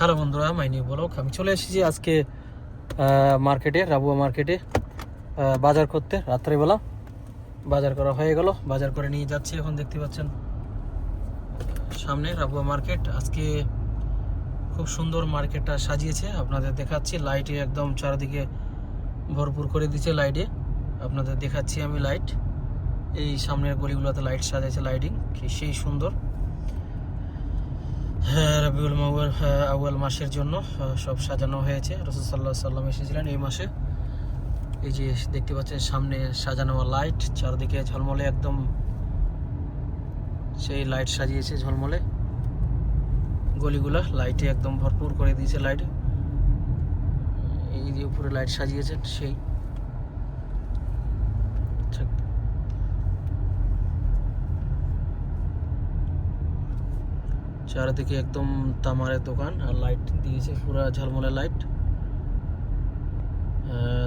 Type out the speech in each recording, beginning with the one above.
Hello বন্ধুরা, my new blog. আমি চলে এসেছি আজকে মার্কেটে, রাবুয়া মার্কেটে বাজার করতে। রাত্রেবেলা বাজার করা হয়ে গেল, বাজার করে নিয়ে যাচ্ছি। এখন দেখতে পাচ্ছেন সামনে রাবুয়া মার্কেট। আজকে খুব সুন্দর মার্কেটটা সাজিয়েছে, আপনাদের দেখাচ্ছি। লাইটে একদম চারিদিকে ভরপুর করে দিয়েছে লাইটে। আপনাদের দেখাচ্ছি আমি লাইট। এই সামনের গলিগুলোতে লাইট সাজিয়েছে, লাইটিং সেই সুন্দর। রবিউল আউয়াল মাসের জন্য সব সাজানো হয়েছে। রাসূল সাল্লাল্লাহু আলাইহি সাল্লাম এসেছিলেন এই মাসে। এই যে দেখতে পাচ্ছেন সামনে সাজানো লাইট, চারদিকে ঝলমলে একদম সেই লাইট সাজিয়েছে ঝলমলে। গলিগুলা লাইটে একদম ভরপুর করে দিয়েছে লাইট। এই যে উপরে লাইট সাজিয়েছেন সেই চারিদিকে একদম তামারের দোকান আর লাইট দিয়েছে, পুরো ঝলমলে লাইট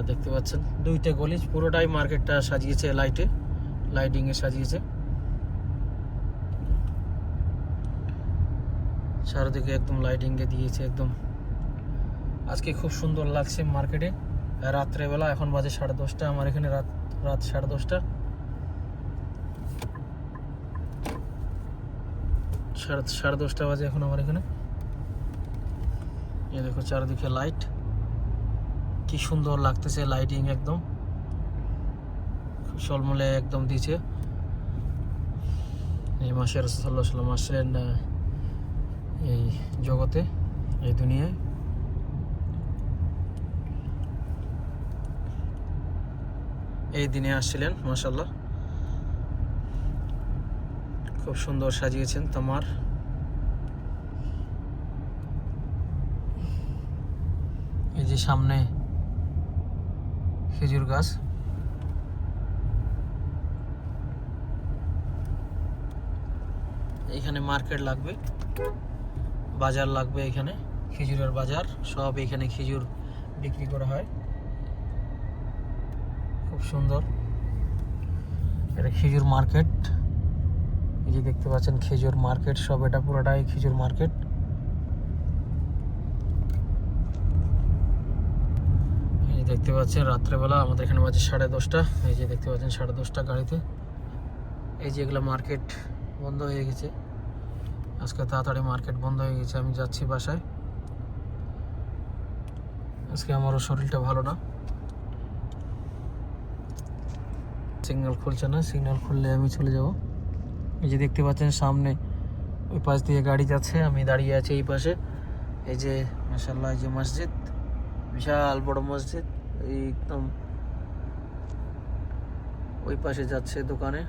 দেখতে পাচ্ছেন। দুইটা গলি, পুরোটাই মার্কেটটা সাজিয়েছে লাইটে, লাইটিংয়ে সাজিয়েছে। চারিদিকে একদম লাইটিংয়ে দিয়েছে একদম। আজকে খুব সুন্দর লাগছে মার্কেটে রাত্রেবেলা। এখন বাজে 10:30, আমার এখানে রাত 10:30, 10:30 বাজে এখন আমার এখানে। এই দেখো চারিদিকে লাইট, কি সুন্দর লাগতেছে লাইটিং, একদম ঝলমলে একদম দিয়েছে। এই মাসে রাসূল সাল্লাল্লাহু আলাইহি ওয়াসাল্লাম আসলেন এই জগতে, এই দুনিয়ায়। এই দিনে আসছিলেন, মাশাআল্লাহ খুব সুন্দর সাজিয়েছেন তামার। এই যে সামনে খেজুর গাছ, এখানে মার্কেট লাগবে, বাজার লাগবে, এখানে খেজুরের বাজার সব। এখানে খেজুর বিক্রি করা হয়, খুব সুন্দর। এটা খেজুর মার্কেট। এই যে দেখতে পাচ্ছেন খেজুর মার্কেট সব, এটা পুরোটাই খেজুর মার্কেট। এই যে দেখতে পাচ্ছেন রাত্রেবেলা আমাদের এখানে বাজে 10:30। এই যে দেখতে পাচ্ছেন 10:30 গাড়িতে। এই যে এগুলো মার্কেট বন্ধ হয়ে গেছে আজকে, তাড়াতাড়ি মার্কেট বন্ধ হয়ে গেছে। আমি যাচ্ছি বাসায়, আজকে আমারও শরীরটা ভালো না। সিগন্যাল খুলছে না, সিগন্যাল খুললে আমি চলে যাব। এই যে দেখতে পাচ্ছেন সামনে ওই পাশ দিয়ে গাড়ি যাচ্ছে, আমি দাঁড়িয়ে আছি এই পাশে। এই যে মাশাআল্লাহ, এই যে মসজিদ, বিশাল বড় মসজিদ, একদম ওই পাশে যাচ্ছে দোকানে।